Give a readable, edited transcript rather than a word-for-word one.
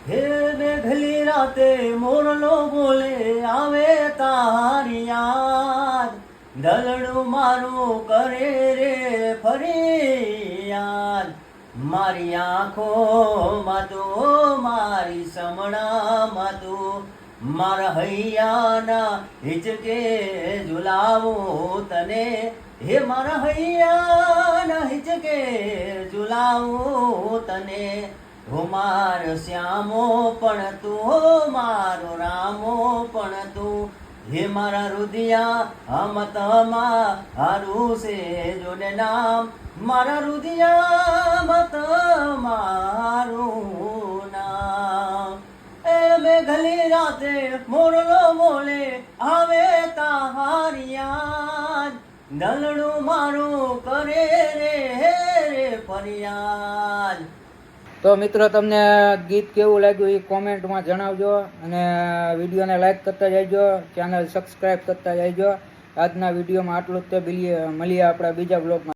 હે મેઘલી રાતે મોરલો બોલે આવે તારી યાદ, દલડું મારું કરે રે ફરિયાદ. મારી આંખોમાં તું, મારી સમણામાં તું, મારા હૈયાના હિચકે ઝુલાવું તને. હે મારા હૈયાના હિચકે ઝુલાવું તને. હો મારો શ્યામો પણ તું, હો મારો રામો પણ તું. હે મારા રુદિયા અમતમાં હારું છે જોને નામ, મારા રુદિયા મતમાં હારું નામ. એ મેઘલી રાતે મોરલો બોલે આવે તારી યાદ, દલડું મારું કરે રે ફરિયાદ. તો મિત્રો તમને ગીત કેવું લાગ્યું એ કોમેન્ટમાં જણાવજો અને વિડીયોને લાઈક કરતા જજો, ચેનલ સબસ્ક્રાઈબ કરતા જજો. આજના વિડીયોમાં આટલું જ તે મળીએ આપણા બીજા બ્લોગમાં.